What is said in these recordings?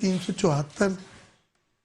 374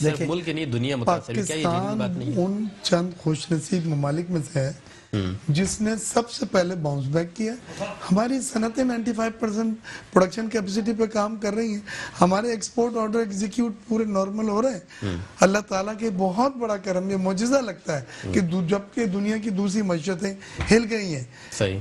صرف ملک نہیں دنیا متاثر ہے؟ کیا یہ جینوین بات نہیں ہے؟ ان چند خوش نصیب ممالک میں سے ہے جس نے سب سے پہلے باؤنس بیک کیا. ہماری صنعتیں 95% پروڈکشن کیپیسٹی پہ کام کر رہی ہیں. ہمارے ایکسپورٹ آرڈر ایگزیکیوٹ پورے نارمل ہو رہے ہیں. اللہ تعالیٰ کے بہت بڑا کرم، یہ معجزہ لگتا ہے کہ جبکہ دنیا کی دوسری معیشتیں ہل گئی ہیں، صحیح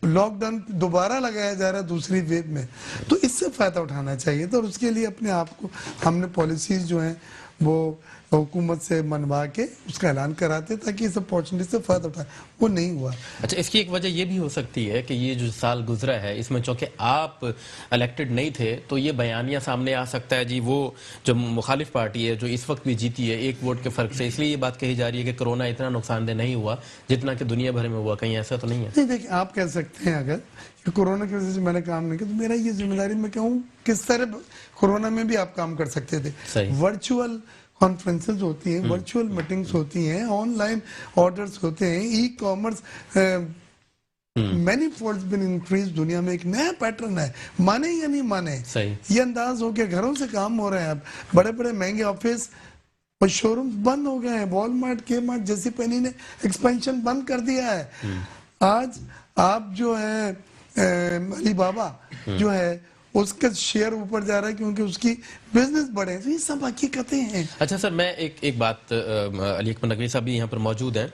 لاک ڈاؤن دوبارہ لگایا جا رہا ہے دوسری ویو میں، تو اس سے فائدہ اٹھانا چاہیے تھا. اور اس کے لیے اپنے آپ کو ہم نے پالیسیز جو ہیں وہ حکومت سے منوا کے اس کا اعلان کراتے تاکہ اس اپارچونیٹی سے فائدہ اٹھائے. وہ نہیں ہوا. اچھا، اس کی ایک وجہ یہ بھی ہو سکتی ہے کہ یہ جو سال گزرا ہے اس میں چونکہ آپ الیکٹڈ نہیں تھے تو یہ بیانیہ سامنے آ سکتا ہے جی وہ جو مخالف پارٹی ہے جو اس وقت بھی جیتی ہے 1 ووٹ کے فرق سے، اس لیے یہ بات کہی جا رہی ہے کہ کرونا اتنا نقصان دہ نہیں ہوا جتنا کہ دنیا بھر میں ہوا. کہیں ایسا تو نہیں ہے؟ نہیں دیکھیں، آپ کہہ سکتے ہیں اگر کہ کورونا کی وجہ سے میں نے کام نہیں کیا تو میرا یہ ذمہ داری میں کہوں کس طرح کورونا میں بھی آپ کام کر سکتے تھے. ورچوئل کانفرنسز ہوتی ہیں، ورچوئل میٹنگز ہوتی ہیں، آن لائن آرڈرز ہوتے ہیں، ای کامرس مینی فولڈز بن انکریز. دنیا میں ایک نیا پیٹرن ہے، مانے یا نہیں مانے یہ انداز ہو کہ گھروں سے کام ہو رہے ہیں. اب بڑے بڑے مہنگے آفس اور شو رومز بند ہو گئے ہیں. وال مارٹ، کے مارٹ، جیسی پینی نے ایکسپینشن بند کر دیا ہے. آج آپ جو ہے علی بابا جو ہے اس کا شیئر اوپر جا رہا ہے کیونکہ اس کی بزنس بڑھے ہیں. تو یہ سب حقیقتیں ہیں. اچھا سر، میں ایک بات، علی اکبر نقوی صاحب بھی یہاں پر موجود ہیں.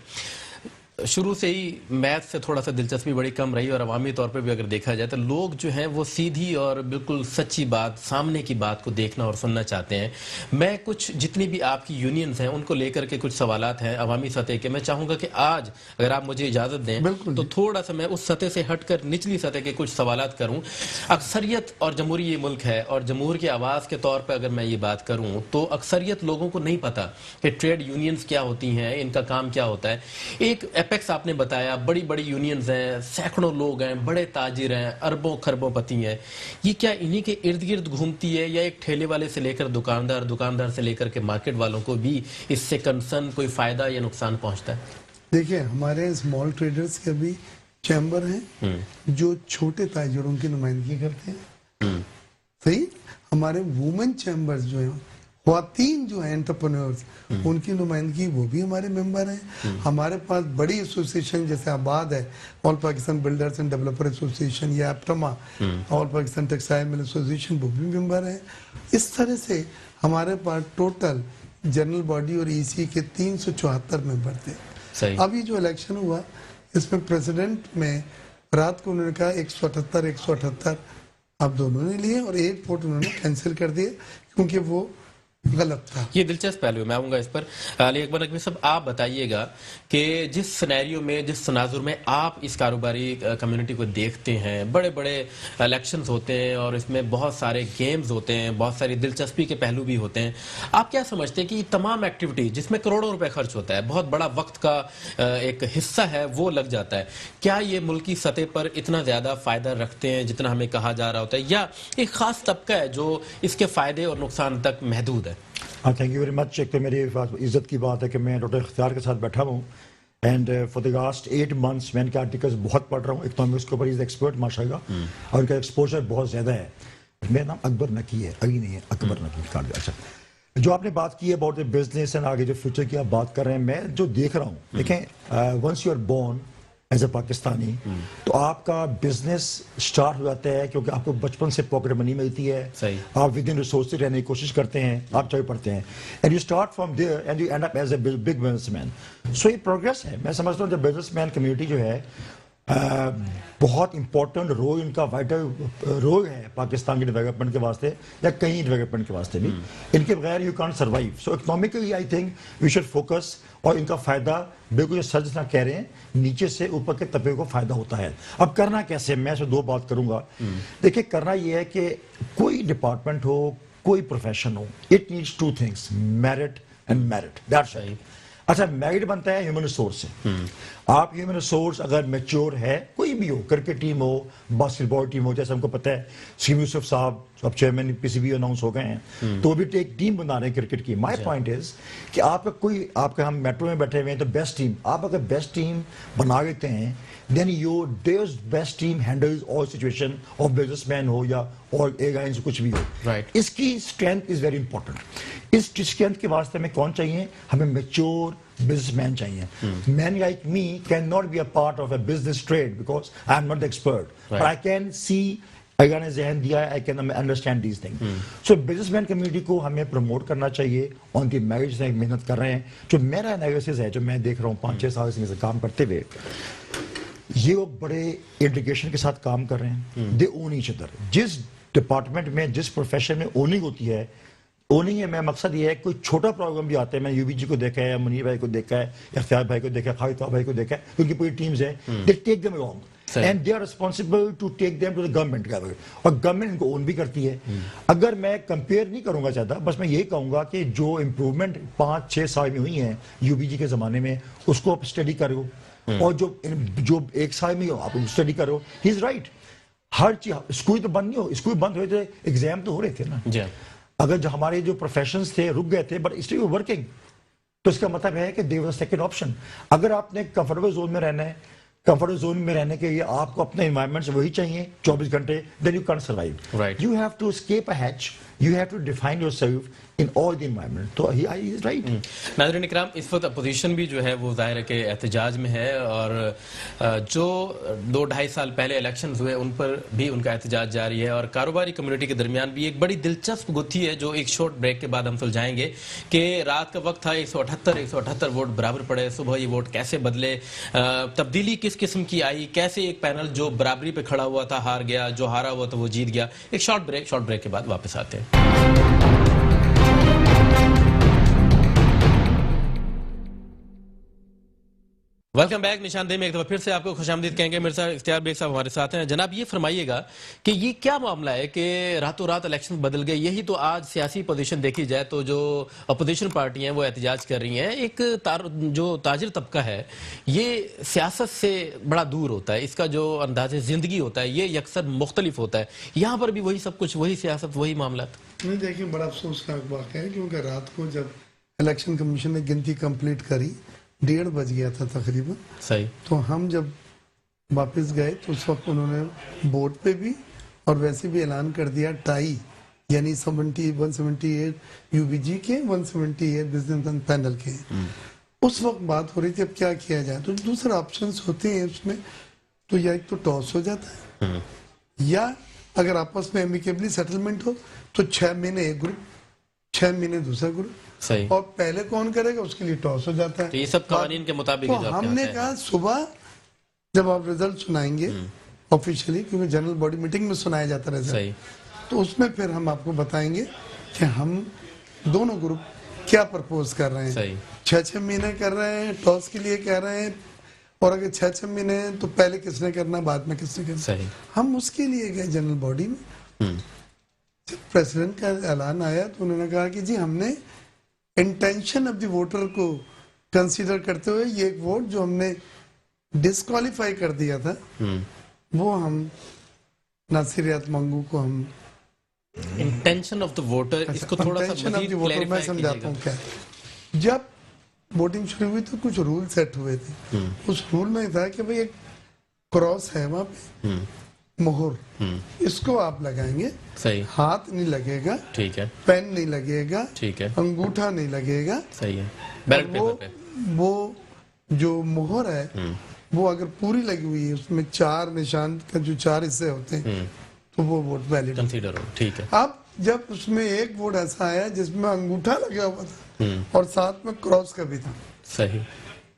شروع سے ہی میتھ سے تھوڑا سا دلچسپی بڑی کم رہی اور عوامی طور پہ بھی اگر دیکھا جائے تو لوگ جو ہیں وہ سیدھی اور بالکل سچی بات، سامنے کی بات کو دیکھنا اور سننا چاہتے ہیں. میں کچھ جتنی بھی آپ کی یونینز ہیں ان کو لے کر کے کچھ سوالات ہیں عوامی سطح کے، میں چاہوں گا کہ آج اگر آپ مجھے اجازت دیں تو تھوڑا سا میں اس سطح سے ہٹ کر نچلی سطح کے کچھ سوالات کروں. اکثریت اور جمہوری یہ ملک ہے اور جمہور کی آواز کے طور پہ اگر میں یہ بات کروں تو اکثریت لوگوں کو نہیں پتا کہ ٹریڈ یونینز کیا ہوتی ہیں، ان کا کام کیا ہوتا ہے. ایک ایپیکس آپ نے بتایا، بڑی بڑی یونینز ہیں، سینکڑوں لوگ ہیں، بڑے تاجر ہیں، اربوں خربوں پتی ہیں. یہ کیا انہی کے ارد گرد گھومتی ہے یا ایک ٹھیلے والے سے لے کر دکاندار سے لے کر کے مارکیٹ والوں کو بھی اس سے کنسرن کوئی فائدہ یا نقصان پہنچتا ہے؟ دیکھیں، ہمارے اسمال ٹریڈرز کے بھی چیمبر ہیں جو چھوٹے تاجروں کی نمائندگی کرتے ہیں. صحیح. ہمارے وومن چیمبرز جو ہیں، خواتین جو ہیں انٹرپرینورز، ان کی نمائندگی وہ بھی ہمارے ممبر ہیں. ہمارے پاس بڑی ایسوسیشن جیسے آباد ہے، all Pakistan builders and developer association, یا APTMA, all Pakistan textile mill association, وہ بھی ممبر ہیں. اس طرح سے ہمارے پاس ٹوٹل جنرل باڈی اور ای سی کے 374 ممبر تھے. ابھی جو الیکشن ہوا اس میں پریزیڈنٹ میں رات کو انہوں نے کہا 178 اب دونوں نے لیے اور 1 ووٹ انہوں نے کینسل کر دیے کیونکہ وہ غلط تھا. یہ دلچسپ پہلو ہے، میں آؤں گا اس پر. علی اکبر نقوی صاحب، آپ بتائیے گا کہ جس سینیریو میں، جس تناظر میں آپ اس کاروباری کمیونٹی کو دیکھتے ہیں، بڑے بڑے الیکشنز ہوتے ہیں اور اس میں بہت سارے گیمز ہوتے ہیں، بہت ساری دلچسپی کے پہلو بھی ہوتے ہیں، آپ کیا سمجھتے ہیں کہ یہ تمام ایکٹیویٹی جس میں کروڑوں روپے خرچ ہوتا ہے، بہت بڑا وقت کا ایک حصہ ہے وہ لگ جاتا ہے، کیا یہ ملکی سطح پر اتنا زیادہ فائدہ رکھتے ہیں جتنا ہمیں کہا جا رہا ہوتا ہے، یا ایک خاص طبقہ ہے جو اس کے فائدے اور نقصان تک محدود ہے؟ Thank you very much. ایک تو میری عزت کی بات ہے کہ میں ڈاکٹر اختیار کے ساتھ بیٹھا ہوں and for the last 8 months میں ان کے آرٹیکلس بہت پڑھ رہا ہوں. اکنامکس کے اوپر از ایکسپرٹ ماشاء اللہ، اور ان کا ایکسپوجر بہت زیادہ ہے. میرا نام اکبر نقی ہے، علی نہیں ہے، اکبر نقی. اچھا، جو آپ نے بات کی ہے اباؤٹ دا بزنس اینڈ آگے جو فیوچر کی آپ بات کر رہے ہیں، میں جو دیکھ رہا ہوں، دیکھیں once you are born as a Pakistani تو آپ کا بزنس اسٹارٹ ہو جاتا ہے کیونکہ آپ کو بچپن سے پاکٹ منی ملتی ہے. آپ ود ان ریسورسز رہنے کی کوشش کرتے ہیں، آپ چاہے پڑھتے ہیں، and you start from there and you end up as a big business man. So یہ پروگرس ہے. میں سمجھتا ہوں جو بزنس مین کمیونٹی جو ہے بہت امپورٹنٹ رول، ان کا وائٹل رول ہے پاکستان کی ڈیولپمنٹ کے واسطے یا کہیں ڈیولپمنٹ کے واسطے بھی. ان کے بغیر you can't survive. So economically I think we should focus. اور ان کا فائدہ بالکل سر جتنا کہہ رہے ہیں، نیچے سے اوپر کے طبقے کو فائدہ ہوتا ہے. اب کرنا کیسے، میں سے 2 بات کروں گا. دیکھیں، کرنا یہ ہے کہ کوئی ڈپارٹمنٹ ہو، کوئی profession who, it needs 2 things: merit and merit. That's right. اچھا میرٹ بنتا ہے ہیومن ریسورس سے. آپ ہیومن ریسورس اگر میچور ہے, کوئی بھی ہو, کرکٹ ٹیم ہو, باسکٹ بال ٹیم ہو, جیسے ہم کو پتہ ہے سیم یوسف صاحب اب chairman P C B announce ہو گئے ہیں, تو وہ بھی ایک ٹیم بنا رہے ہیں کرکٹ کی. مائی پوائنٹ از کہ آپ کا کوئی, آپ کا ہم میٹرو میں بیٹھے ہوئے ہیں تو بیسٹ ٹیم, آپ اگر بیسٹ ٹیم بنا لیتے ہیں then your best team handles all situation of businessman ہو یا all airlines کچھ بھی ہو. اس کی strength is very important. Us strength کے واسطے میں کون چاہیے, ہمیں mature businessman چاہیے. Men like me cannot be a part of a business trade because I am not the expert. But I can see, اگر نے ذہن دیا ہے, I can understand these things. So businessman community کو ہمیں promote کرنا چاہیے, on the merits سے محنت کر رہے ہیں. جو میرا انالیسس ہے, جو میں دیکھ رہا ہوں 5-6 سال سے کام کرتے ہوئے, یہ لوگ بڑے ایڈیکیشن کے ساتھ کام کر رہے ہیں. دے اون ایچ ادر. جس ڈپارٹمنٹ میں, جس پروفیشن میں اوننگ ہوتی ہے, اوننگ ہے, میں مقصد یہ ہے کوئی چھوٹا پرابلم بھی آتا ہے, میں یو بی جی کو دیکھا ہے, منیر بھائی کو دیکھا ہے, اختیار بھائی کو دیکھا ہے, خالد بھائی کو دیکھا ہے, کیونکہ پوری ٹیمز ہیں, they take them along and they are responsible to take them to the government level. اور گورنمنٹ ان کو اون بھی کرتی ہے. اگر میں کمپیئر نہیں کروں گا زیادہ, بس میں یہی کہوں گا کہ جو امپروومنٹ 5-6 سال میں ہوئی ہیں یو بی جی کے زمانے میں, اس کو آپ اسٹڈی کرو, اور جو 1 سال میں آپ اسٹڈی کرو. ہی از رائٹ. ہر چیز, اسکول تو بند نہیں ہو, اسکول بند ہوئے تھے, ایگزام تو ہو رہے تھے نا. اگر جو ہمارے جو پروفیشنز تھے رک گئے تھے, بٹ اسٹل ورکنگ, تو اس کا مطلب ہے کہ دے واز سیکنڈ آپشن. اگر آپ نے کمفرٹیبل زون میں رہنا ہے, کمفرٹیبل زون میں رہنے کے لیے آپ کو اپنے انوائرمنٹ سے وہی چاہیے 24 گھنٹے, then you can't survive. You have to escape a hatch, you have to define yourself in all the environment. تو ہی از رائٹ. ناظرین اکرام, اس وقت اپوزیشن بھی جو ہے وہ ظاہر ہے کہ احتجاج میں ہے, اور جو 2-2.5 سال پہلے الیکشنز ہوئے ان پر بھی ان کا احتجاج جاری ہے, اور کاروباری کمیونٹی کے درمیان بھی ایک بڑی دلچسپ گتھی ہے جو ایک شارٹ بریک کے بعد ہم سلجھائیں گے. کہ رات کا وقت تھا, 178 ووٹ برابر پڑے, صبح یہ ووٹ کیسے بدلے, تبدیلی کس قسم کی آئی, کیسے ایک پینل جو برابری پہ کھڑا ہوا تھا ہار گیا, جو ہارا ہوا تھا وہ جیت گیا. ایک شارٹ بریک کے بعد واپس آتے ہیں. Welcome back. نشاندہی میں ایک دفعہ پھر سے آپ کو خوش آمدید کہیں گے. مرزا اختیار بیگ صاحب ہمارے ساتھ ہیں. جناب یہ فرمائیے گا کہ یہ کیا معاملہ ہے کہ راتوں رات الیکشن بدل گئے. یہی تو آج سیاسی پوزیشن دیکھی جائے تو جو اپوزیشن پارٹی ہیں وہ احتجاج کر رہی ہیں. ایک جو تاجر طبقہ ہے یہ سیاست سے بڑا دور ہوتا ہے, اس کا جو انداز زندگی ہوتا ہے یہ یکسر مختلف ہوتا ہے. یہاں پر بھی وہی سب کچھ, وہی سیاست, وہی معاملات. نہیں دیکھیں, بڑا افسوس کا واقعہ ہے, کیونکہ رات کو جب الیکشن کمیشن نے گنتی کمپلیٹ کری 1:30 بج گیا تھا تقریباً. صحیح. تو ہم جب واپس گئے تو اس وقت انہوں نے بورڈ پہ بھی اور ویسے بھی اعلان کر دیا ٹائی, یعنی 178 یو بی جی کے, 178 بزنس پینل کے. اس وقت بات ہو رہی تھی اب کیا کیا جائے. تو دوسرے آپشنز ہوتے ہیں اس میں, تو یا ایک تو ٹاس ہو جاتا ہے, یا اگر آپس میں ایمیکیبلی سیٹلمنٹ ہو تو 6 مہینے ایک گروپ, 6 مہینے دوسرا گروپ, اور پہلے کون کرے گا اس کے لیے ٹاس ہو جاتا ہے. تو یہ سب قوانین کے مطابق. تو ہم نے کہا صبح جب آپ رزلٹ سنائیں گے آفیشیلی, کیونکہ جنرل باڈی میٹنگ میں سنایا جاتا ہے رزلٹ, تو اس میں پھر ہم آپ کو بتائیں گے کہ ہم دونوں گروپ کیا پرپوز کر رہے ہیں. 6 مہینے کر رہے ہیں, ٹاس کے لیے کہہ رہے ہیں, اور اگر 6 مہینے ہیں تو پہلے کس نے کرنا, بعد میں کس نے کرنا. ہم اس کے لیے گئے جنرل باڈی میں. جب پریزیڈنٹ کا اعلان آیا تو انہوں نے کہا کہ جی ہم نے انٹینشن آف دی ووٹر کو کنسیڈر کرتے ہوئے یہ ایک ووٹ جو ہم نے ڈسکوالیفائی کر دیا تھا وہ ہم ناصریات منگو کو ہم انٹینشن آف دی ووٹر, اس کو تھوڑا سا مزید کلیریفائی میں سمجھاتا ہوں. کیا جب ووٹنگ شروع ہوئی تو کچھ رول سیٹ ہوئے تھے. اس رول میں تھا کہ بھئی ایک کراس ہے وہاں پہ, مہر, اس کو آپ لگائیں گے, ہاتھ نہیں لگے گا, ٹھیک ہے, پین نہیں لگے گا, ٹھیک ہے, انگوٹھا نہیں لگے گا, صحیح ہے. وہ جو مہر ہے وہ اگر پوری لگی ہوئی ہے, اس میں 4 نشان کا جو 4 حصے ہوتے ہیں, تو وہ ووٹ ویلڈ کنسیڈر ہو. ٹھیک ہے. اب جب اس میں ایک ووٹ ایسا آیا جس میں انگوٹھا لگا ہوا تھا اور ساتھ میں کراس کا بھی تھا, صحیح,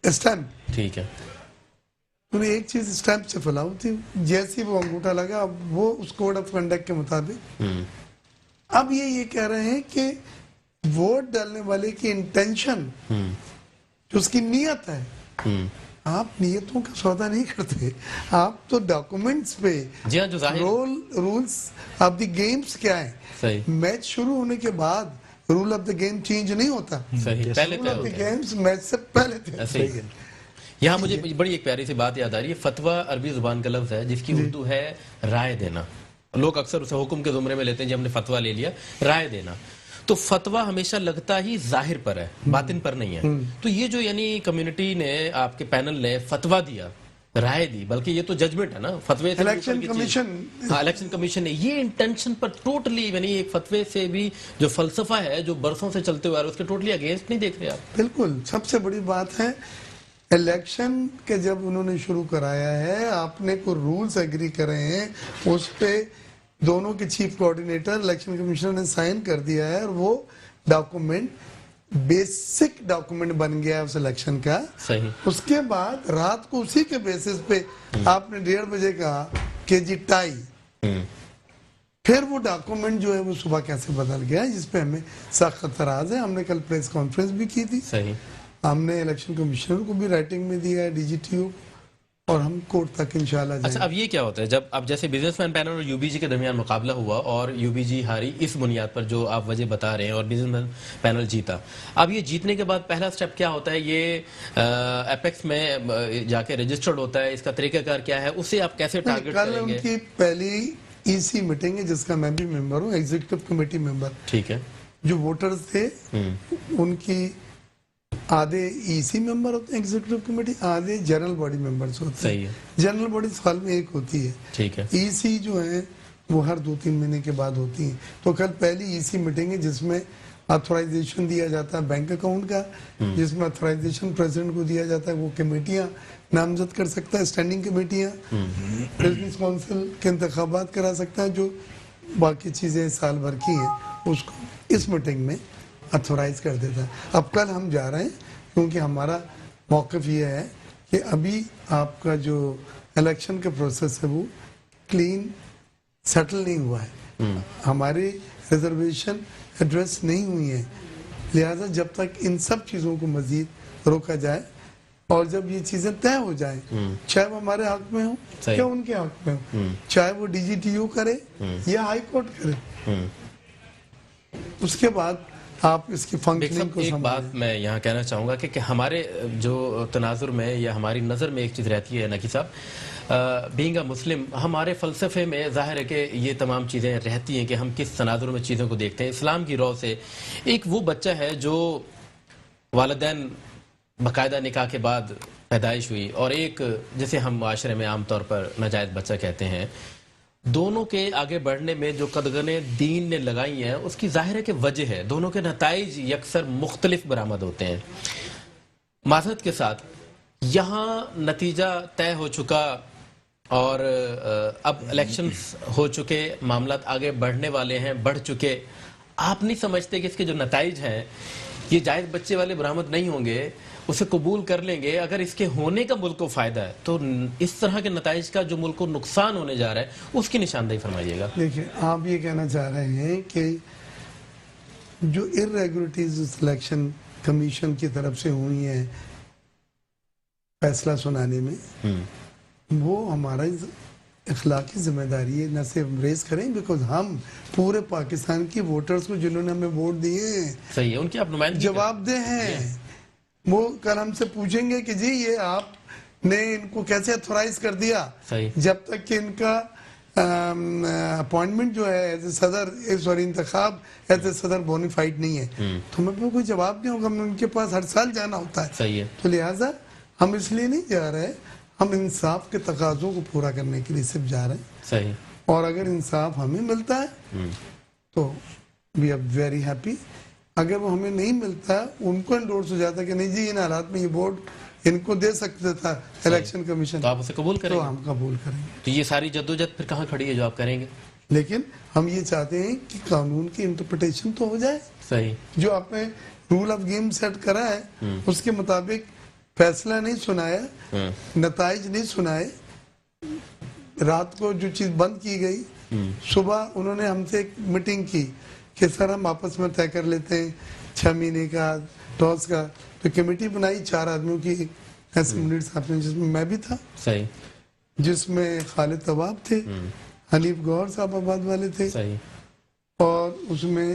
اسٹیمپ, ٹھیک ہے, انہیں ایک چیز اسٹیمپ سے فلاؤ تھی, جیسی وہ انگوٹھا لگا وہ اس کوڈ آف کنڈکٹ کے مطابق. اب یہ کہہ رہے ہیں کہ ووٹ ڈالنے والے کی انٹینشن, جو اس کی نیت ہے, آپ نیتوں کا سودا نہیں کرتے, آپ تو ڈاکومنٹس پہ رولز آف دی گیمز کیا ہیں. میچ شروع ہونے کے بعد rule of the game change نہیں ہوتا. صحیح پہلے رول آف طے دا ہوتے ہیں گیمز میچ سے پہلے تھے. ایسے ہی. یہاں مجھے بڑی ایک پیاری سی بات یاد آ رہی ہے. فتویٰ عربی زبان کا لفظ ہے جس کی اردو ہے رائے دینا. لوگ اکثر اسے حکم کے زمرے میں لیتے ہیں جب ہم نے فتویٰ لے لیا. رائے دینا تو فتویٰ ہمیشہ لگتا ہی ظاہر پر ہے, باطن پر نہیں ہے. تو یہ جو یعنی کمیونٹی نے آپ کے پینل نے فتویٰ دیا, رائے دی, بلکہ یہ تو ججمنٹ ہے نا فتوے سے. الیکشن کمیشن الیکشن کمیشن نے یہ انٹینشن پر ٹوٹلی یعنی ایک فتوے سے بھی جو فلسفہ ہے جو برسوں سے چلتے ہوئے آ رہا ہے اس کے ٹوٹلی اگینسٹ نہیں دیکھ رہے آپ. بالکل سب سے بڑی بات ہے الیکشن کے جب انہوں نے شروع کرایا ہے, آپ نے کوئی رولز ایگری کرے ہیں, اس پہ دونوں کے چیف کوارڈینیٹر الیکشن کمیشنر نے سائن کر دیا ہے, اور وہ ڈاکومنٹ بیسک ڈاکومنٹ بن گیا ہے اس الیکشن کا. صحیح. اس کے بعد رات کو اسی کے بیسس پہ آپ نے 1:30 بجے کہا کہ جی ٹائی, پھر وہ ڈاکومنٹ جو ہے وہ صبح کیسے بدل گیا ہے جس پہ ہمیں سخت اعتراض ہے. ہم نے کل پریس کانفرنس بھی کی تھی. صحیح. ہم نے الیکشن کمیشنر کو بھی رائٹنگ میں دیا ہے, ڈی جی ٹی او, اور ہم کورٹ تک انشاءاللہ جائیں. اچھا اب یہ کیا ہوتا ہے جب اب جیسے بزنس مین پینل اور یو بی جی کے درمیان مقابلہ ہوا اور یو بی جی ہاری اس بنیاد پر جو آپ وجہ بتا رہے ہیں اور بزنس مین پینل جیتا, اب یہ جیتنے کے بعد پہلا سٹیپ کیا ہوتا ہے؟ یہ ایپیکس میں جا کے رجسٹرڈ ہوتا ہے, اس کا طریقہ کار کیا ہے, اسے آپ کیسے ٹارگٹ کل کریں ان گے؟ کی پہلی ای سی میٹنگ ہے جس کا میں بھی ممبر ہوں, ایگزیکٹو کمیٹی ممبر. ٹھیک ہے. جو ووٹرز تھے ان کی آدھے ای سی ممبر ہوتے ہیں ایگزیکٹو کمیٹی, آدھے جنرل باڈی ممبرز ہوتے ہیں. صحیح ہے. جنرل باڈی سال میں ایک ہوتی ہے. ٹھیک ہے. ای سی جو ہیں وہ ہر 2-3 مہینے کے بعد ہوتی ہیں. تو کل پہلی ای سی میٹنگ ہے جس میں آتھورائزیشن دیا جاتا ہے بینک اکاؤنٹ کا, جس میں آتھورائزیشن پریزیڈنٹ کو دیا جاتا ہے, وہ کمیٹیاں نامزد کر سکتا ہے, اسٹینڈنگ کمیٹیاں, پریزیڈنٹس کونسل کے انتخابات کرا سکتا ہے, جو باقی چیزیں سال بھر کی ہیں اس کو اس میٹنگ میں اتھورائز کر دیتا ہے. اب کل ہم جا رہے ہیں کیونکہ ہمارا موقف یہ ہے کہ ابھی آپ کا جو الیکشن کا پروسیس ہے وہ کلین سیٹل نہیں ہوا ہے, ہماری ریزرویشن ایڈریس نہیں ہوئی ہیں, لہذا جب تک ان سب چیزوں کو مزید روکا جائے اور جب یہ چیزیں طے ہو جائیں, چاہے وہ ہمارے حق میں ہوں یا ان کے حق میں ہوں, چاہے وہ ڈی جی ٹی او کرے یا ہائی کورٹ کرے, اس کے بعد آپ اس کی فنکشننگ کو ایک سمجھیں. بات میں یہاں کہنا چاہوں گا کہ ہمارے جو تناظر میں یا ہماری نظر میں ایک چیز رہتی ہے نقی صاحب, بینگ اے مسلم, ہمارے فلسفے میں ظاہر ہے کہ یہ تمام چیزیں رہتی ہیں کہ ہم کس تناظر میں چیزوں کو دیکھتے ہیں. اسلام کی رو سے ایک وہ بچہ ہے جو والدین باقاعدہ نکاح کے بعد پیدائش ہوئی, اور ایک جسے ہم معاشرے میں عام طور پر ناجائز بچہ کہتے ہیں, دونوں کے آگے بڑھنے میں جو قدغنیں دین نے لگائی ہیں اس کی ظاہر ہے کہ وجہ ہے, دونوں کے نتائج یکسر مختلف برآمد ہوتے ہیں. معذرت کے ساتھ یہاں نتیجہ طے ہو چکا اور اب الیکشنز ہو چکے, معاملات آگے بڑھنے والے ہیں, بڑھ چکے, آپ نہیں سمجھتے کہ اس کے جو نتائج ہیں یہ جائز بچے والے برآمد نہیں ہوں گے, اسے قبول کر لیں گے, اگر اس کے ہونے کا ملک کو فائدہ ہے تو اس طرح کے نتائج کا جو ملک کو نقصان ہونے جا رہا ہے اس کی نشاندہی فرمائیے گا. دیکھیں آپ یہ کہنا چاہ رہے ہیں کہ جو irregularities الیکشن کمیشن کی طرف سے ہوئی ہیں فیصلہ سنانے میں, وہ ہمارا اخلاقی ذمہ داری ہے نہ صرف ریز کریں, بیکاز ہم پورے پاکستان کی ووٹرز کو جنہوں نے ہمیں ووٹ دیے ہیں صحیح ہے, ان کی آپ نمائندگی جواب دہ ہیں, وہ کل ہم سے پوچھیں گے کہ جی یہ آپ نے ان کو کیسے اتھورائز کر دیا, جب تک کہ ان کا اپوائنٹمنٹ جو ہے ایز اے صدر سوری انتخاب ایز اے صدر بونیفائڈ نہیں ہے, تو ہمیں کوئی جواب نہیں ہوگا, ہمیں ان کے پاس ہر سال جانا ہوتا ہے. صحیح ہے. تو لہٰذا ہم اس لیے نہیں جا رہے, ہم انصاف کے تقاضوں کو پورا کرنے کے لیے صرف جا رہے ہیں. صحیح. اور اگر انصاف ہمیں ملتا ہے تو وی آر ویری ہیپی, اگر وہ ہمیں نہیں ملتا ان کو انڈورس ہو جاتا کہ نہیں جی ان حالات میں یہ ووٹ ان کو دے سکتا تھا الیکشن کمیشن, تو آپ اسے قبول کریں گے؟ تو ہم قبول کریں گے. تو یہ ساری جدوجہد پھر کہاں کھڑی ہے جو آپ کریں گے؟ لیکن ہم یہ چاہتے ہیں کہ قانون کی انٹرپریٹیشن تو ہو جائے. صحیح. جو آپ نے رول آف گیم سیٹ کرا ہے اس کے مطابق فیصلہ نہیں سنایا, نتائج نہیں سنائے, رات کو جو چیز بند کی گئی, صبح انہوں نے ہم سے ایک میٹنگ کی کہ سر ہم آپس میں طے کر لیتے ہیں 6 مہینے کا ٹاس کا, تو کمیٹی بنائی 4 آدمیوں کی اسمبلی صاحب نے, جس میں میں بھی تھا, صحیح, جس میں خالد طواب تھے, حنیف گوہر صاحب آباد والے تھے, صحیح, اور اس میں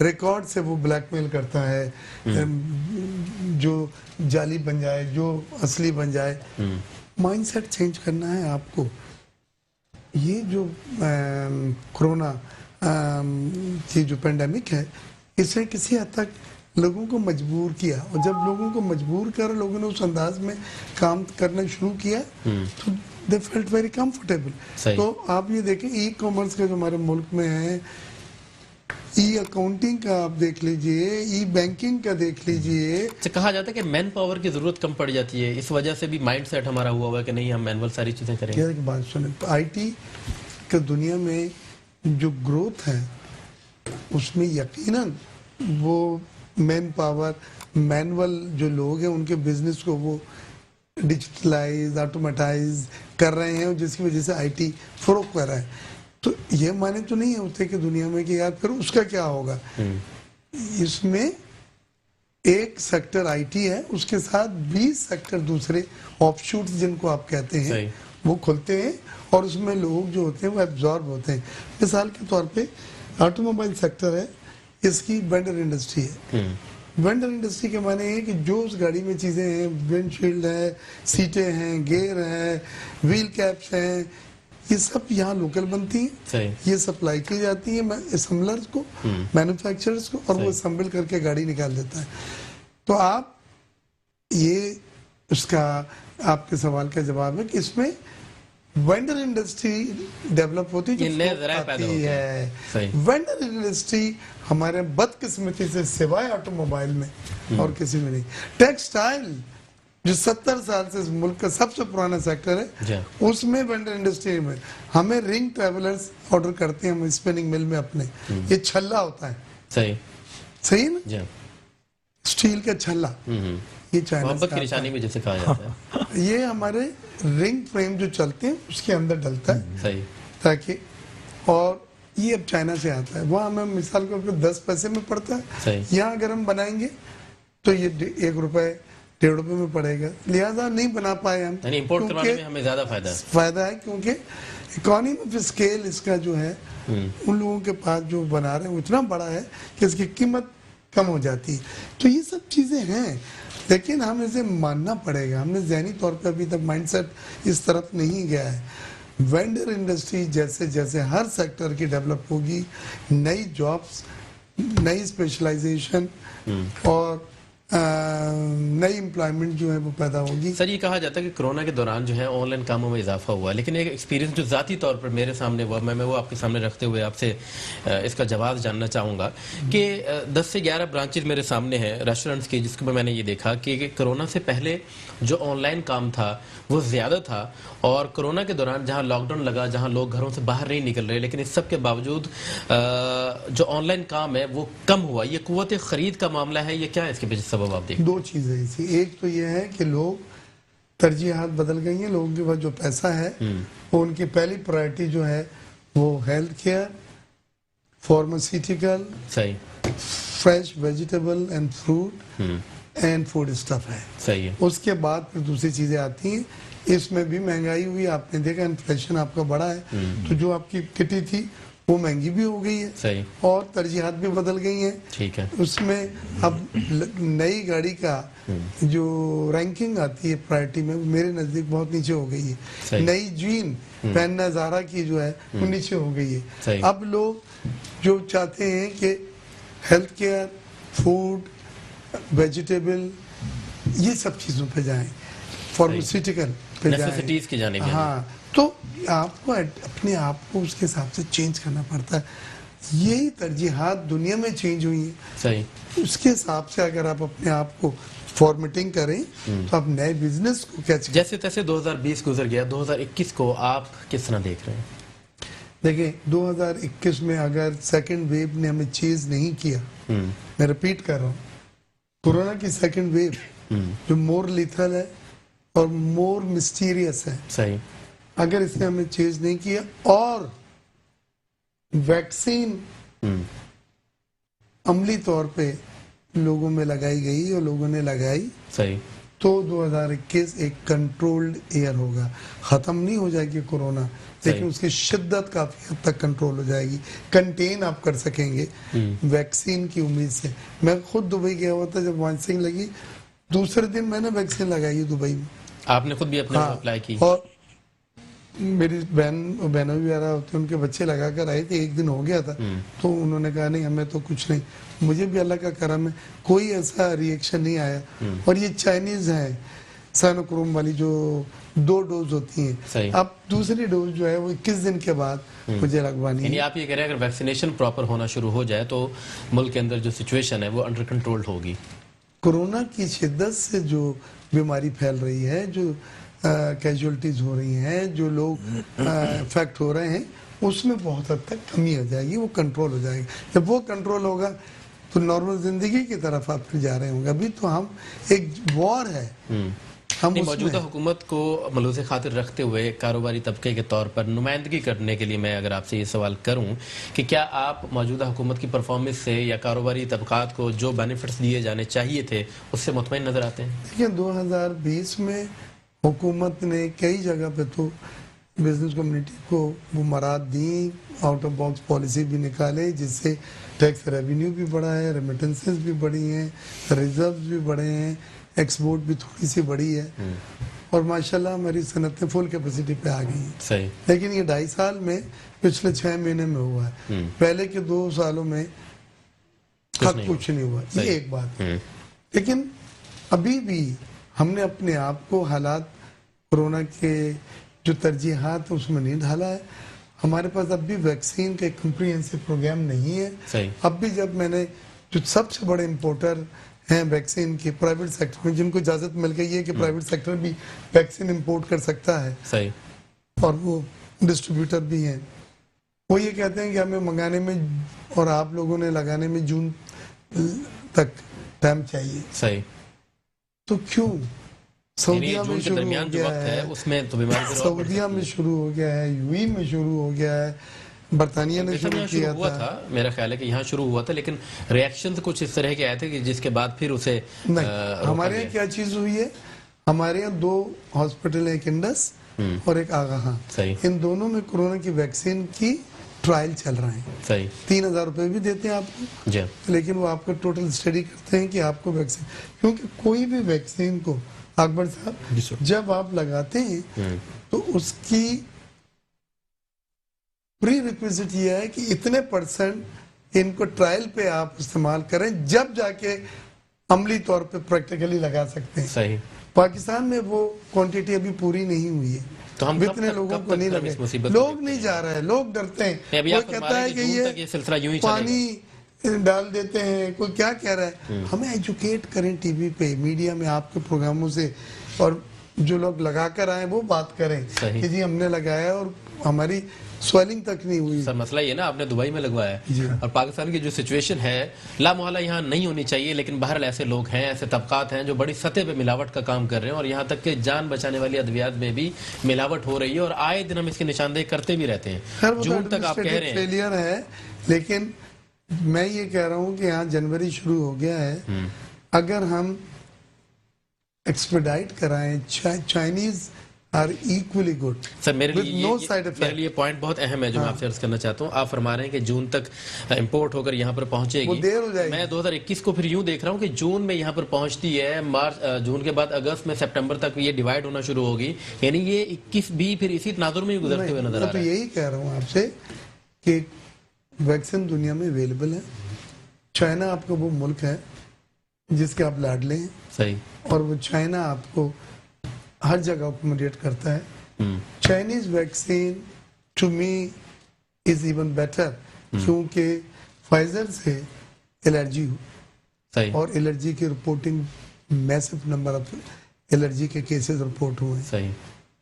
ریکارڈ سے وہ بلیک میل کرتا ہے جو جعلی بن جائے جو اصلی بن جائے. مائنڈ سیٹ چینج کرنا ہے آپ کو. یہ جو کرونا کی جو پینڈیمک ہے اس نے کسی حد تک لوگوں کو مجبور کیا, اور جب لوگوں کو مجبور کر لوگوں نے اس انداز میں کام کرنا شروع کیا تو they felt very comfortable. تو آپ یہ دیکھیں ای کامرس کا جو ہمارے ملک میں ہے, ای اکاؤنٹنگ کا آپ دیکھ لیجئے, ای بینکنگ کا دیکھ لیجئے. کہا جاتا ہے کہ مین پاور کی ضرورت کم پڑ جاتی ہے, اس وجہ سے بھی مائنڈ سیٹ ہمارا ہوا ہوا ہے کہ نہیں ہم مینول ساری چیزیں کریں. ایک بات سنیں, آئی ٹی کا دنیا میں جو گروتھ ہے اس میں یقیناً وہ مین پاور مینول جو لوگ ہیں ان کے بزنس کو وہ ڈیجیٹلائز آٹومیٹائز کر رہے ہیں, جس کی وجہ سے آئی ٹی فروغ کر رہا ہے. تو یہ معنی تو نہیں ہوتے کہ دنیا میں کہ یار پھر اس کا کیا ہوگا. اس میں ایک سیکٹر آئی ٹی ہے, اس کے ساتھ 20 سیکٹر دوسرے آف شوٹس جن کو آپ کہتے ہیں وہ کھلتے ہیں, اور اس میں لوگ جو ہوتے ہیں وہ ایبزارب ہوتے ہیں. مثال کے طور پہ آٹو موبائل سیکٹر ہے, اس کی وینڈر انڈسٹری ہے. وینڈر انڈسٹری کے معنی ہے کہ جو اس گاڑی میں چیزیں ہیں, ونڈ شیلڈ ہے, سیٹیں ہیں, گیئر ہیں, ویل کیپس ہیں, یہ سب یہاں لوکل بنتی ہیں, یہ سپلائی کی جاتی ہیں اسمبلرز کو, مینوفیکچررز کو, اور وہ اسمبل کر کے گاڑی نکال دیتا ہے. تو آپ یہ اس کا آپ کے سوال کا جواب ہے کہ اس میں وینڈر انڈسٹری ڈیولپ ہوتی ہے. وینڈر انڈسٹری ہمارے بدقسمتی سے سوائے آٹو موبائل میں اور کسی میں نہیں. ٹیکسٹائل جو 70 سال سے اس ملک کا سب سے پرانا سیکٹر ہے, اس میں وینڈر انڈسٹری میں ہمیں رنگ ٹریولرز آرڈر کرتے ہیں ہم اسپننگ مل میں اپنے. یہ چھلا ہوتا ہے, صحیح نا, اسٹیل کا چھلا, یہ محبت کی نشانی میں جیسے کہا جاتا ہے. یہ ہمارے رنگ فریم جو چلتے ہیں اس کے اندر ڈلتا ہے تاکہ, اور یہ اب چائنا سے آتا ہے. وہاں ہمیں مثال کے 10 پیسے میں پڑتا ہے, یہاں اگر ہم بنائیں گے تو یہ 1 روپے 1.5 روپے میں پڑے گا. لہٰذا نہیں بنا پائے ہم, یعنی امپورٹ کروانے میں ہمیں زیادہ فائدہ ہے کیونکہ اکانومی آف اسکیل اس کا جو ہے ان لوگوں کے پاس جو بنا رہے ہیں وہ اتنا بڑا ہے کہ اس کی قیمت کم ہو جاتی ہے. تو یہ سب چیزیں ہیں, لیکن ہم اسے ماننا پڑے گا. ہم نے ذہنی طور پہ ابھی تک مائنڈ سیٹ اس طرف نہیں گیا ہے. وینڈر انڈسٹری جیسے جیسے ہر سیکٹر کی ڈیولپ ہوگی, نئی جابس, نئی اسپیشلائزیشن اور نئی امپلائمنٹ جو ہے وہ پیدا ہوگی. سر یہ کہا جاتا ہے کہ کرونا کے دوران جو ہے آن لائن کاموں میں اضافہ ہوا, لیکن ایک ایکسپیرینس جو ذاتی طور پر میرے سامنے ہوا, میں وہ آپ کے سامنے رکھتے ہوئے آپ سے اس کا جواز جاننا چاہوں گا کہ 10 سے 11 برانچز میرے سامنے ہیں ریسٹورنٹس کی, جس کو میں نے یہ دیکھا کہ کرونا سے پہلے جو آن لائن کام تھا وہ زیادہ تھا, اور کرونا کے دوران جہاں لاک ڈاؤن لگا, جہاں لوگ گھروں سے باہر نہیں نکل رہے, لیکن اس سب کے باوجود جو آن لائن کام ہے وہ کم ہوا. یہ قوت خرید کا معاملہ ہے, یہ کیا ہے اس کے پیچھے سبب آپ دیکھیں؟ 2 چیزیں ایسی. ایک تو یہ ہے کہ لوگ ترجیحات بدل گئی ہیں, لوگوں کے پاس جو پیسہ ہے وہ ان کی پہلی پرائرٹی جو ہے وہ health care, pharmaceutical, fresh vegetable and fruit and food stuff ہے. اس کے بعد پھر دوسری چیزیں آتی ہیں. اس میں بھی مہنگائی ہوئی, آپ نے دیکھا انفلیشن آپ کا بڑا ہے, تو جو آپ کی کٹی تھی وہ مہنگی بھی ہو گئی ہے, اور ترجیحات بھی بدل گئی ہیں. ٹھیک ہے, اس میں اب نئی گاڑی کا جو رینکنگ آتی ہے پرائرٹی میں میرے نزدیک بہت نیچے ہو گئی ہے. نئی جین پہننا زارا کی جو ہے وہ نیچے ہو گئی ہے. اب لوگ جو چاہتے ہیں کہ ہیلتھ کیئر, فوڈ, ویجیٹیبل, یہ سب چیزوں پہ جائیں, فارماسیوٹیکل پہ جائیں. ہاں, تو آپ کو اپنے آپ کو اس کے حساب سے چینج کرنا پڑتا ہے. یہی ترجیحات دنیا میں چینج ہوئی ہیں. اس کے حساب سے اگر آپ اپنے آپ کو فارمیٹنگ کریں تو آپ نئے بزنس کو کیسے, جیسے تیسے 2020 گزر گیا, 2021 کو آپ کس طرح دیکھ رہے ہیں؟ دیکھیں 2021 میں اگر سیکنڈ ویو نے ہمیں چیز نہیں کیا, میں ریپیٹ کر رہا ہوں, کورونا کی سیکنڈ ویو جو مور لیتھل ہے اور مور مسٹیریس ہے, اگر اس نے ہمیں چیز نہیں کیا اور ویکسین عملی طور پہ لوگوں میں لگائی گئی اور لوگوں نے لگائی, تو 2021 ایک کنٹرولڈ ایئر ہوگا. ختم نہیں ہو جائے گی کورونا, لیکن اس کی شدت کافی حد تک کنٹرول ہو جائے گی, کنٹین آپ کر سکیں گے ویکسین کی امید سے. میں خود دبئی گیا ہوا تھا, جب وائسنگ لگی دوسرے دن میں نے ویکسین لگائی دبئی میں. آپ نے خود بھی اپنے اپلائی کی؟ اور میری بہنوں بھی آ ہوتے, ان کے بچے لگا کر آئے تھے, ایک دن ہو گیا تھا تو انہوں نے کہا نہیں ہمیں تو کچھ نہیں. مجھے بھی اللہ کا کرم ہے, کوئی ایسا ریئیکشن نہیں آیا. اور یہ چائنیز ہیں سائنوکروم والی جو 2 ڈوز ہوتی ہیں, اب دوسری ڈوز جو ہے وہ 21 دن کے بعد مجھے لگوانی ہے. یعنی آپ یہ کہہ رہے ہیں اگر ویکسینیشن پراپر ہونا شروع ہو جائے تو ملک کے اندر جو سچویشن ہے وہ انڈر کنٹرول ہوگی. کورونا کی شدت سے جو بیماری پھیل رہی ہے, جو کیجولٹیز ہو رہی ہیں, جو لوگ افیکٹ ہو رہے ہیں, اس میں بہت حد تک کمی ہو جائے گی, وہ کنٹرول ہو جائے گا. جب وہ کنٹرول ہوگا تو نارمل زندگی کی طرف آپ پھر جا رہے ہوں گے. ابھی تو ہم ایک وار ہے, ہم موجودہ حکومت کو ملحوظ خاطر رکھتے ہوئے کاروباری طبقے کے طور پر نمائندگی کرنے کے لیے میں اگر آپ سے یہ سوال کروں کہ کیا آپ موجودہ حکومت کی پرفارمنس سے یا کاروباری طبقات کو جو بینیفٹس دیے جانے چاہیے تھے اس سے مطمئن نظر آتے ہیں؟ دیکھیں 2020 میں حکومت نے کئی جگہ پہ تو بزنس کمیونٹی کو وہ مراد دیں, آؤٹ آف باکس پالیسی بھی نکالے جس سے ٹیکس ریونیو بھی بڑھا ہے, ریمیٹنسز بھی بڑھی ہیں, ریزروز بھی بڑھے ہیں, ایکسپورٹ بھی تھوڑی سی بڑی ہے, اور ماشاءاللہ ہماری صنعتیں فل کیپیسٹی پہ آ گئی ہیں. لیکن یہ 2.5 سال میں پچھلے 6 مہینے میں ہوا ہے, پہلے کے 2 سالوں میں کچھ نہیں ہوا. یہ ایک بات ہے. لیکن ابھی بھی ہم نے اپنے آپ کو حالات کورونا کے جو ترجیحات اس میں نہیں ڈھالا ہے. ہمارے پاس اب بھی ویکسین کا ایک کمپریہنسو پروگرام نہیں ہے. اب بھی جب میں نے جو سب سے بڑے امپورٹر ہیں ویکسین کے پرائیویٹ سیکٹر میں, جن کو اجازت مل گئی ہے کہ پرائیویٹ سیکٹر بھی ویکسین امپورٹ کر سکتا ہے, اور وہ ڈسٹریبیوٹر بھی ہیں, وہ یہ کہتے ہیں کہ ہمیں منگانے میں اور آپ لوگوں نے لگانے میں جون تک ٹائم چاہیے. تو کیوں سعودیہ میں شروع ہو گیا ہے, سعودیہ میں شروع ہو گیا ہے, یو اے میں شروع ہو گیا ہے, برطانیہ نے شروع کیا تھا. میرا خیال ہے کہ یہاں شروع ہوا تھا, لیکن ریاکشن کچھ اس طرح کے آئے تھے کہ جس کے بعد پھر اسے ہمارے یہاں کیا چیز ہوئی ہے, ہمارے یہاں 2 ہاسپٹل ہیں, ایک انڈس اور ایک آگاہاں. ان دونوں میں کورونا کی ویکسین کی ٹرائل چل رہے ہیں. 3,000 روپے بھی دیتے ہیں آپ کو, لیکن وہ آپ کا ٹوٹل اسٹڈی کرتے ہیں کہ آپ کو ویکسین, کیونکہ کوئی بھی ویکسین کو اکبر صاحب جب آپ لگاتے ہیں تو اس کی پری ریکویزٹ یہ ہے کہ اتنے % ان کو ٹرائل پہ آپ استعمال کریں, جب جا کے عملی طور پہ پریکٹیکلی لگا سکتے ہیں. پاکستان میں وہ کوانٹیٹی ابھی پوری نہیں ہوئی ہے, تو ہم اتنے لوگوں کو نہیں لگے, لوگ نہیں جا رہے ہیں, لوگ ڈرتے ہیں. کوئی کہتا ہے کہ یہ پانی ڈال دیتے ہیں, کوئی کیا کہہ رہا ہے. ہمیں ایجوکیٹ کریں ٹی وی پہ, میڈیا میں, آپ کے پروگراموں سے, اور جو لوگ لگا کر آئے وہ بات کریں کہ جی ہم نے لگایا اور ہماری سویلنگ تک نہیں ہوئی. سر مسئلہ یہ نا آپ نے دبئی میں لگوایا ہے, اور پاکستان کی جو سچویشن ہے لا محالہ یہاں نہیں ہونی چاہیے, لیکن بہرحال ایسے لوگ ہیں, ایسے طبقات ہیں جو بڑی سطح پہ ملاوٹ کا کام کر رہے ہیں, اور یہاں تک کہ جان بچانے والی ادویات میں بھی ملاوٹ ہو رہی ہے, اور آئے دن ہم اس کی نشاندہی کرتے بھی رہتے ہیں. جون تک آپ کہہ رہے ہیں فیلئر ہے, لیکن میں یہ کہہ رہا ہوں کہ یہاں جنوری شروع ہو گیا ہے, اگر ہم ایکسپیڈائٹ کرائیں, چائنیز are equally good. سر میرے لیے پوائنٹ بہت اہم ہے جو میں آپ سے عرض کرنا چاہتا ہوں. آپ فرما رہے ہیں کہ جون تک امپورٹ ہو کر یہاں پر پہنچے گی, دیر ہو جائے گی. میں 2021 کو پھر یوں دیکھ رہا ہوں کہ جون میں یہاں پر پہنچتی ہے, جون کے بعد اگست میں سپٹمبر تک یہ ڈیوائیڈ ہونا شروع ہوگی, یعنی یہ 21 بھی پھر اسی تناظر میں گزرتے ہوئے نظر آ رہا ہے. میں یہی کہہ رہا ہوں آپ سے کہ ویکسین دنیا میں اویلیبل ہے. چائنا آپ کا وہ ملک ہے جس کے آپ لاڈلے ہیں, صحیح, اور وہ چائنا آپ کو ہر جگہ اکوموڈیٹ کرتا ہے. Chinese vaccine to me is even better, کیونکہ فائزر سے الرجی ہو, اور الرجی کی رپورٹنگ میسو نمبر آف الرجی کے کیسز رپورٹ ہوئے.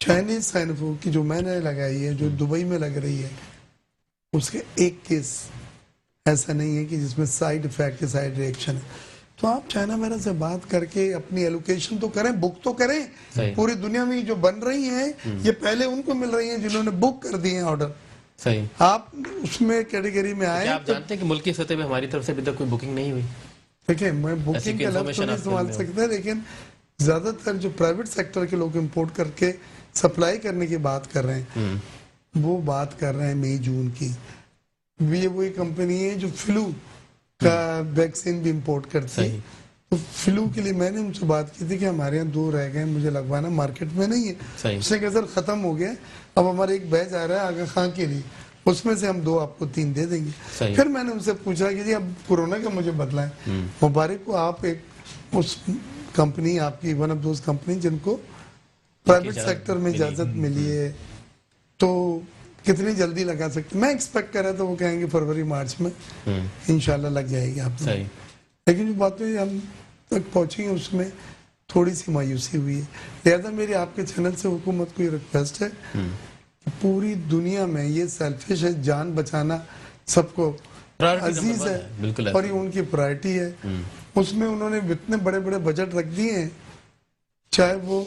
چائنیز سائنوفو کی جو میں نے لگائی ہے, جو دبئی میں لگ رہی ہے, اس کے ایک کیس ایسا نہیں ہے کہ جس میں سائیڈ افیکٹ, سائیڈ ریئیکشن ہے. تو آپ چائنا میرا سے بات کر کے اپنی ایلوکیشن تو کریں, بک تو کریں. پوری دنیا میں جو بن رہی ہیں یہ پہلے ان کو مل رہی ہیں جنہوں نے بک کر دیے ہیں آرڈر. صحیح, آپ اس میں کیٹیگری میں آئے. آپ جانتے ہیں کہ ملکی سطح پہ ہماری طرف سے ابھی تک کوئی بکنگ نہیں ہوئی. دیکھیں میں بکنگ کا لفظ تو نہیں استعمال سکتا, لیکن زیادہ تر جو پرائیویٹ سیکٹر کے لوگ امپورٹ کر کے سپلائی کرنے کی بات کر رہے ہیں وہ بات کر رہے ہیں مئی جون کی. یہ وہی کمپنی ہے جو فلو کا ویکسین بھی امپورٹ کرتی ہے. تو فلو کے لیے میں نے ان سے بات کی تھی کہ ہمارے یہاں 2 رہ گئے مجھے لگوانا, مارکیٹ میں نہیں ہے. اس نے کہا سر ختم ہو گیا, اب ہمارا ایک بیچ آ رہا ہے آغا خان کے لیے, اس میں سے ہم 2 آپ کو 3 دے دیں گے. پھر میں نے ان سے پوچھا کہ جی اب کورونا کا مجھے بدلا ہے. مبارک کو آپ ایک اس کمپنی آپ کی ون آف دوز کمپنی جن کو پرائیویٹ سیکٹر میں اجازت ملی ہے, تو کتنی جلدی لگا سکتے. میں ایکسپیکٹ کر رہا تھا وہ کہیں گے فروری مارچ میں انشاءاللہ لگ جائے گی آپ کو. لیکن جو باتیں ہم تک پہنچی ہیں اس میں تھوڑی سی مایوسی ہوئی ہے. لہذا میری آپ کے چینل سے حکومت کو یہ ریکویسٹ ہے کہ پوری دنیا میں یہ سیلفش ہے, جان بچانا سب کو عزیز ہے اور یہ ان کی پرائرٹی ہے. اس میں انہوں نے اتنے بڑے بڑے بجٹ رکھ دیے ہیں, چاہے وہ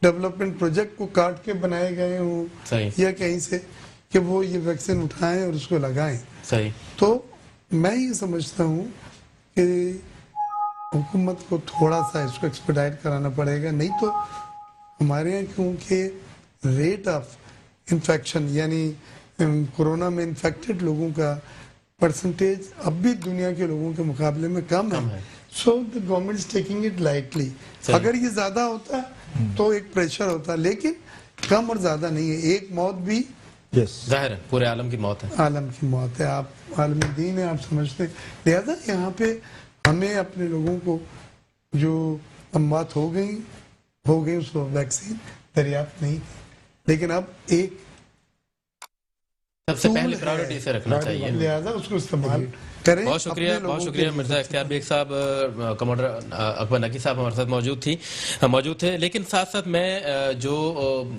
ڈیولپمنٹ پروجیکٹ کو کاٹ کے بنائے گئے ہوں یا کہیں سے, کہ وہ یہ ویکسین اٹھائیں اور اس کو لگائیں. تو میں یہ سمجھتا ہوں کہ حکومت کو تھوڑا سا اس کو ایکسپیڈائٹ کرانا پڑے گا, نہیں تو ہمارے یہاں کیونکہ ریٹ آف انفیکشن یعنی کورونا میں انفیکٹڈ لوگوں کا پرسنٹیج اب بھی دنیا کے لوگوں کے مقابلے میں کم ہے. So the government is taking it lightly. اگر یہ زیادہ ہوتا تو ایک پریشر ہوتا, لیکن کم اور زیادہ نہیں ہے. ایک موت بھی ظاہر ہے پورے عالم کی موت ہے, عالم کی موت ہے. آپ عالم دین ہے, آپ سمجھتے ہیں. لہذا یہاں پہ ہمیں اپنے لوگوں کو جو اموات ہو گئی اس کو ویکسین دریافت نہیں کی, لیکن اب ایک سب سے پہلے پرائیورٹی سے رکھنا چاہیے, لہذا اس کو استعمال کریں. بہت شکریہ مرزا اختیار بیگ صاحب. کمانڈر اکبر نقی صاحب ہمارے ساتھ موجود تھے. لیکن ساتھ ساتھ میں جو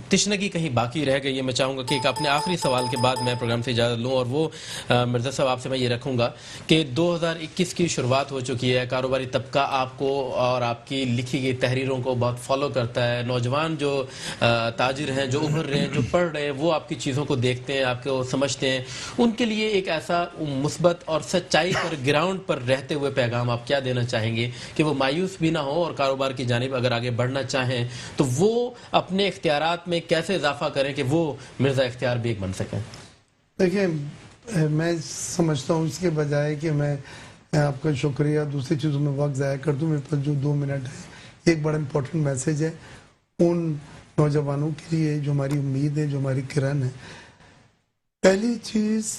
تشنگی کہیں باقی رہ گئی ہے, میں چاہوں گا کہ اپنے آخری سوال کے بعد میں پروگرام سے اجازت لوں, اور وہ مرزا صاحب آپ سے میں یہ رکھوں گا کہ 2021 کی شروعات ہو چکی ہے. کاروباری طبقہ آپ کو اور آپ کی لکھی گئی تحریروں کو بہت فالو کرتا ہے. نوجوان جو تاجر ہیں, جو ابھر رہے ہیں, جو پڑھ رہے ہیں, وہ آپ کی چیزوں کو دیکھتے ہیں, آپ کو سمجھتے ہیں. ان کے لیے ایک ایسا مثبت اور سچائی پر گراؤنڈ پر رہتے ہوئے پیغام آپ کیا دینا چاہیں گے کہ وہ مایوس بھی نہ ہو اور کاروبار کی جانب اگر آگے بڑھنا چاہیں تو وہ اپنے اختیارات میں کیسے اضافہ کریں کہ وہ مرزا اختیار بیگ بن سکیں؟ دیکھیں, میں سمجھتا ہوں اس کے بجائے کہ میں آپ کا شکریہ دوسری چیزوں میں وقت ضائع کر دوں, میرے پاس جو 2 منٹ ہے, ایک بڑا امپورٹنٹ میسج ہے ان نوجوانوں کے لیے جو ہماری امید ہے, جو ہماری کرن ہے. پہلی چیز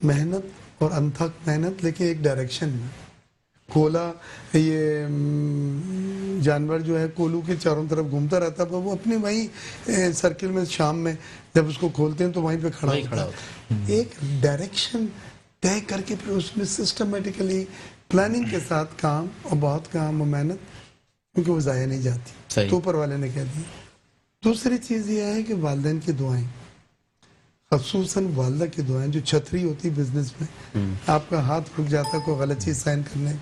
محنت اور انتھک محنت, لیکن ایک ڈائریکشن میں. کولا یہ جانور جو ہے کولو کے چاروں طرف گھومتا رہتا ہے, وہ اپنے وہیں سرکل میں شام میں جب اس کو کھولتے ہیں تو وہیں پہ کھڑا ہوتا ہے. ایک ڈائریکشن طے کر کے پھر اس میں سسٹمیٹیکلی پلاننگ کے ساتھ کام, اور بہت کام اور محنت, کیونکہ وہ ضائع نہیں جاتی, تو اوپر والے نے کہہ دیا. دوسری چیز یہ ہے کہ والدین کی دعائیں, خصوصاً والدہ کی دعائیں جو چھتری ہوتی بزنس میں. آپ کا ہاتھ رک جاتا ہے کوئی غلط چیز سائن کرنے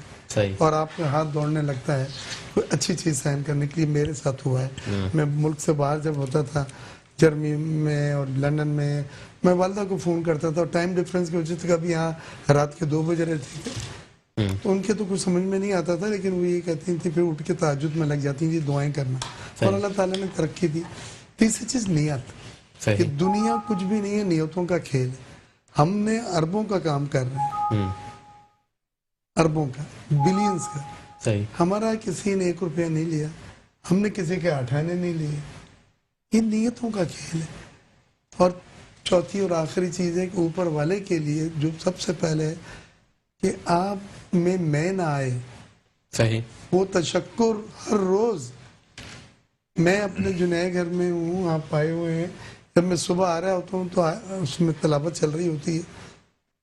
اور آپ کا ہاتھ دوڑنے لگتا ہے کوئی اچھی چیز سائن کرنے کے لیے. میرے ساتھ ہوا ہے, میں ملک سے باہر جب ہوتا تھا جرمنی میں اور لندن میں, میں والدہ کو فون کرتا تھا, اور ٹائم ڈفرینس کی وجہ سے کبھی یہاں رات کے 2 بجے رہتی تھی, تو ان کے تو کچھ سمجھ میں نہیں آتا تھا, لیکن وہ یہ کہتی تھی پھر اٹھ کے تہجد میں لگ جاتی تھی دعائیں کرنا, اور اللہ تعالیٰ نے ترقی دی. تیسری چیز نیت, کہ دنیا کچھ بھی نہیں ہے, نیتوں کا کھیل ہے. ہم نے اربوں کا کام کر رہے ہیں, اربوں کا, بلینز کا. ہمارا کسی نے 1 روپیہ نہیں لیا, ہم نے کسی کے 8 آنے نہیں لیے. یہ نیتوں کا کھیل ہے. اور چوتھی اور آخری چیز ہے کہ اوپر والے کے لیے جو سب سے پہلے ہے کہ آپ میں نہ آئے, وہ تشکر ہر روز. میں اپنے جو نئے گھر میں ہوں, آپ آئے ہوئے ہیں, جب میں صبح آ رہا ہوتا ہوں تو اس میں تلاوت چل رہی ہوتی ہے,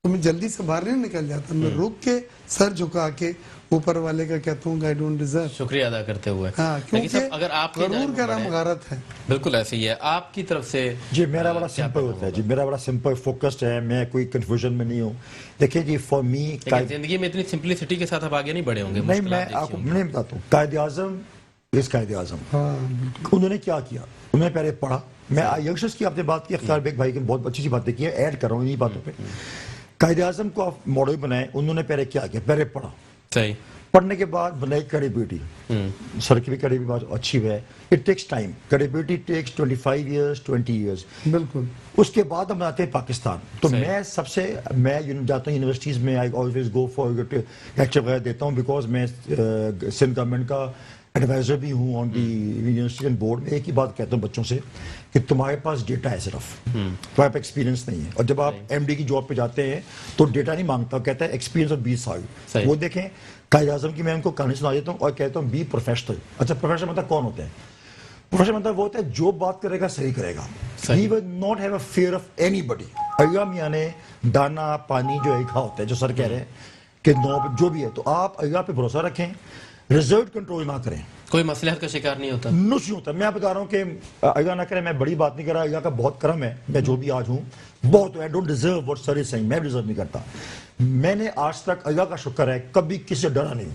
تو میں جلدی سے باہر نہیں نکل جاتا, میں رک کے سر جھکا کے اوپر والے کا کہتا ہوں کہ I don't deserve, شکریہ ادا کرتے ہوئے. ہاں, کیونکہ اگر آپ غرور کا نام غارت ہے. بالکل ایسے ہی ہے. آپ کی طرف سے جی میرا بڑا سمپل ہوتا ہے, جی میرا بڑا سمپل فوکسڈ ہے, میں کوئی کنفیوژن میں نہیں ہوں. دیکھیں جی فار می زندگی میں اتنی سمپلسٹی کے ساتھ آپ آگے نہیں بڑھے ہوں گے. نہیں, میں آپ کو نہیں بتاتا ہوں. قائد اعظم قائد اعظم انہوں نے کیا کیا, انہوں نے پہلے پڑھا. میں ینگسٹرز کی آپ نے بات کی, اختیار بیگ بھائی کی بہت اچھی سی باتیں کی ہیں, ایڈ کر رہا ہوں انہی باتوں پہ. قائد اعظم کو آپ ماڈل بنائیں, انہوں نے پہلے کیا کیا, پہلے پڑھا. پڑھنے کے بعد بنائی کریبلٹی سر کی بھی کریبلٹی بات اچھی ہے. It takes time. Credibility takes 25 years 20 years. بالکل. اس کے بعد ہم آتے ہیں پاکستان. تو میں جاتا ہوں یونیورسٹیز میں, I always go for lecture وغیرہ دیتا ہوں, بیکاز میں سندھ گورنمنٹ کا ایڈوائزر بھی ہوں آن دی یونیورسٹی اینڈ بورڈ. میں ایک ہی بات کہتا ہوں بچوں سے کہ تمہارے پاس ڈیٹا ہے صرف, تمہارے پاس ایکسپیرینس نہیں ہے. اور جب آپ ایم ڈی کی جاب پہ جاتے ہیں تو ڈیٹا نہیں مانگتا, کہتا ہے ایکسپیرینس اور 20 سال. وہ دیکھیں قائد اعظم کی میں ان کو کہانی سنا دیتا ہوں اور کہتا ہوں بی پروفیشنل. اچھا پروفیشنل مطلب کون ہوتے ہیں؟ پروفیشنل مطلب وہ ہوتا ہے جو بات کرے گا صحیح کرے گا. He will not have a fear of anybody. ایا میاں نے دانا پانی جو ایک ہوتا ہے, جو سر کہہ رہے ہیں کہ جو بھی ہے, تو آپ ایا پہ بھروسہ رکھیں, رزلٹ کنٹرول نہ کریں. کوئی مصلحت کا شکار نہیں ہوتا. نہیں ہوتا. میں بتا رہا ہوں کہ ایا نہ کریں. میں بڑی بات نہیں کر رہا, ایا کا بہت کرم ہے, میں جو بھی آج ہوں بہت. I don't deserve what sir is saying. میں ڈیزرو نہیں کرتا. میں نے آج تک ایا کا شکر ہے کبھی کسی سے ڈرا نہیں.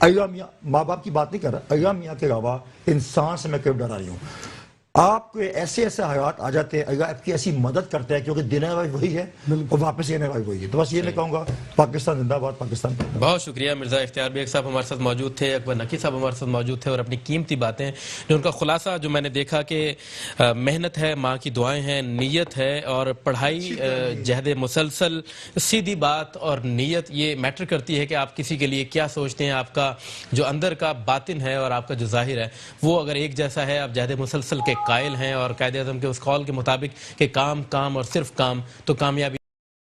ایا میاں ماں باپ کی بات نہیں کر رہا, ایا میاں کے علاوہ انسان سے میں کبھی ڈرا نہیں ہوں. آپ کو ایسے حالات آ جاتے ہیں, اگر آپ کی ایسی مدد کرتا ہے کیونکہ دینے والی وہی ہے اور واپس لینے والی وہی ہے. تو بس یہ میں کہوں گا پاکستان زندہ باد, پاکستان. بہت شکریہ مرزا اختیار بیگ صاحب ہمارے ساتھ موجود تھے, اکبر نقی صاحب ہمارے ساتھ موجود تھے, اور اپنی قیمتی باتیں جو ان کا خلاصہ جو میں نے دیکھا کہ محنت ہے, ماں کی دعائیں ہیں, نیت ہے, اور پڑھائی, جہد مسلسل, سیدھی بات اور نیت یہ میٹر کرتی ہے کہ آپ کسی کے لیے کیا سوچتے ہیں. آپ کا جو اندر کا باطن ہے اور آپ کا جو ظاہر ہے وہ اگر ایک جیسا ہے, آپ جہد مسلسل کے قائل ہیں اور قائد اعظم کے اس قول کے مطابق کہ کام کام اور صرف کام, تو کامیابی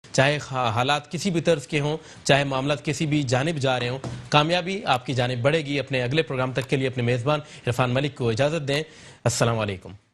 چاہے حالات کسی بھی طرز کے ہوں, چاہے معاملات کسی بھی جانب جا رہے ہوں, کامیابی آپ کی جانب بڑھے گی. اپنے اگلے پروگرام تک کے لیے اپنے میزبان عرفان ملک کو اجازت دیں. السلام علیکم.